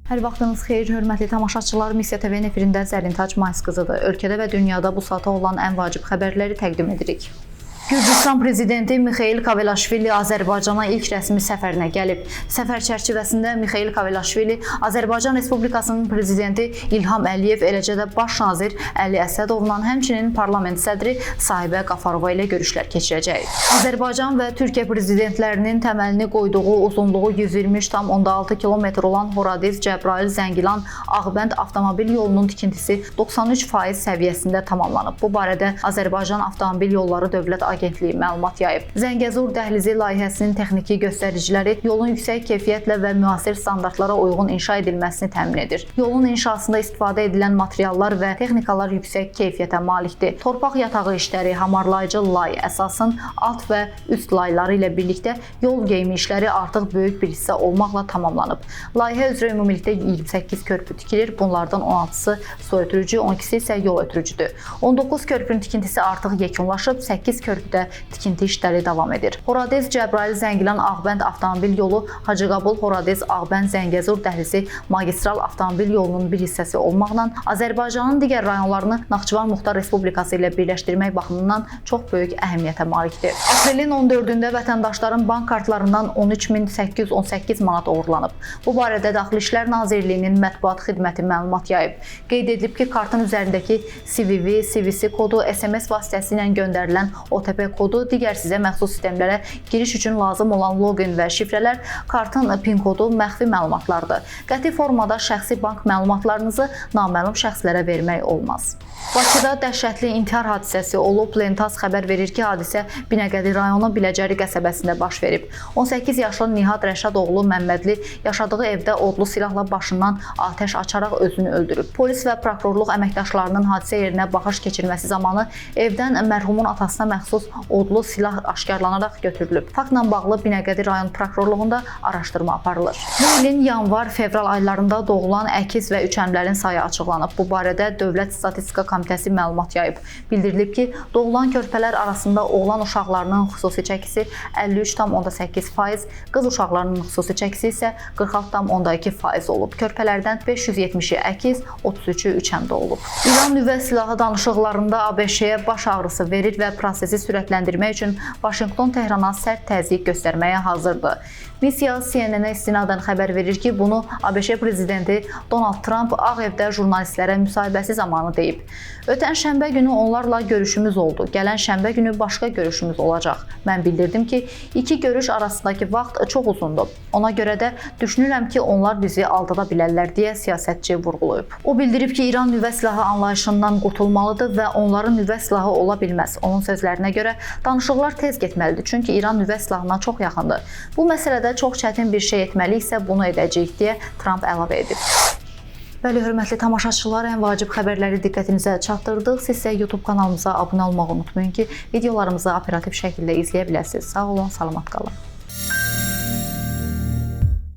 Hər vaxtınız xeyir, hörmətli tamaşaçılar. Missiya TV-nin efirində Zərin Tac Mayıs qızıdır. Ölkədə və dünyada bu saata olan ən vacib xəbərləri təqdim edirik. Gürcüstan prezidenti Mixail Kavelaşvili Azərbaycana ilk rəsmi səfərinə gəlib. Səfər çərçivəsində Mixail Kavelaşvili Azərbaycan Respublikasının prezidenti İlham Əliyev, eləcə də baş nazir Əli Əsədovla, həmçinin parlament sədri Sahibə Qafarova ilə görüşlər keçirəcək. Azərbaycan və Türkiyə prezidentlərinin təməlini qoyduğu uzunluğu 120,6 km olan Horadiz-Cəbrayıl-Zəngilan Ağbənd avtomobil yolunun tikintisi 93% səviyyəsində tamamlanıb. Bu barədə Azərbaycan Avtomobil Yolları Dövlət Agentliyi məlumat yayıb. Zəngəzur dəhlizi layihəsinin texniki göstəriciləri yolun yüksək keyfiyyətlə və müasir standartlara uyğun inşa edilməsini təmin edir. Yolun inşasında istifadə edilən materiallar və texnikalar yüksək keyfiyyətə malikdir. Torpaq yatağı işləri, hamarlayıcı lay, əsasın alt və üst layları ilə birlikdə yol geyimi işləri artıq böyük bir hissə olmaqla tamamlanıb. Layihə üzrə ümumilikdə 28 körpü tikilir. Bunlardan 16-sı su ötürücü, 12-si isə yol ötürücüdür. 19 körpünün tikintisi artıq yekunlaşıb, 8 körpüdə tikinti işləri davam edir. Horadiz-Cəbrayıl-Zəngilan Ağbənd avtomobil yolu Hacıqabul-Horadiz-Ağbənd-Zəngəzur dəhlizi magistral avtomobil yolunun bir hissəsi olmaqla Azərbaycanın digər rayonlarını Naxçıvan Muxtar Respublikası ilə birləşdirmək baxımından çox böyük əhəmiyyətə malikdir. Aprelin 14-də vətəndaşların bank kartlarından 13.818 manat oğurlanıb. Bu barədə Daxili İşlər Nazirliyinin mətbuat xidməti məlumat yayıb. Qeyd edilib ki, kartın üzərindəki CVV, CVC kodu, SMS vasitəsilə göndərilən OTP kodu, digər sizə məxsus sistemlərə giriş üçün lazım olan loqin və şifrələr, kartın PIN kodu məxfi məlumatlardır. Qəti formada şəxsi bank məlumatlarınızı naməlum şəxslərə vermək olmaz. Bakıda dəhşətli intihar hadisəsi olub. Lentaz xəbər verir ki, hadisə Binəqədi rayonu Biləcəri qəsəbəsində baş verib. 18 yaşlı Nihat Rəşad oğlu Məmmədli yaşadığı evdə odlu silahla başından atəş açaraq özünü öldürüb. Polis və prokurorluq əməkdaşlarının hadisə yerinə baxış keçirməsi zamanı evdən mərhumun atasına məxsus odlu silah aşkarlanaraq götürülüb. Faktla bağlı Binəqədi rayon prokurorluğunda araşdırma aparılır. Bu ilin yanvar-fevral aylarında doğulan əkiz və üçəmlərin sayı açıqlanıb. Bu barədə Dövlət Statistika Komitəsi məlumat yayıb. Bildirilib ki, doğulan körpələr arasında oğlan uşaqlarının xüsusi çəkisi 53,8%, qız uşaqlarının xüsusi çəkisi isə 46,2% olub. Körpələrdən 570-i əkiz, 33-ü üçəmdə olub. İran nüvə silahı danışıqlarında ABŞ-yə baş ağrısı verir və prosesi sürətləndirmək üçün Vaşinqton Tehrana sərt təzyiq göstərməyə hazırdır. Missiya CNN-ə istinadən xəbər verir ki, bunu ABŞ prezidenti Donald Trump Ağ Evdə jurnalistlərə müsahibəsi zamanı deyib. Ötən şənbə günü onlarla görüşümüz oldu. Gələn şənbə günü başqa görüşümüz olacaq. Mən bildirdim ki, iki görüş arasındakı vaxt çox uzundur. Ona görə də düşünürəm ki, onlar bizi aldada bilərlər deyə siyasətçi vurğulayıb. O bildirib ki, İran nüvə silahı anlayışından qurtulmalıdır və onların nüvə silahı ola bilməz. Onun sözlərinə görə danışıqlar tez getməlidir, çünki İran nüvə silahına çox yaxındır. Bu məsələdə çox çətin bir şey etməliyiksə bunu edəcəyik deyə Trump əlavə edib. Bəli, hörmətli tamaşaçılar, ən vacib xəbərləri diqqətinizə çatdırdıq. Siz isə YouTube kanalımıza abunə olmağı unutmayın ki, videolarımızı operativ şəkildə izləyə biləsiniz. Sağ olun, salamat qalın.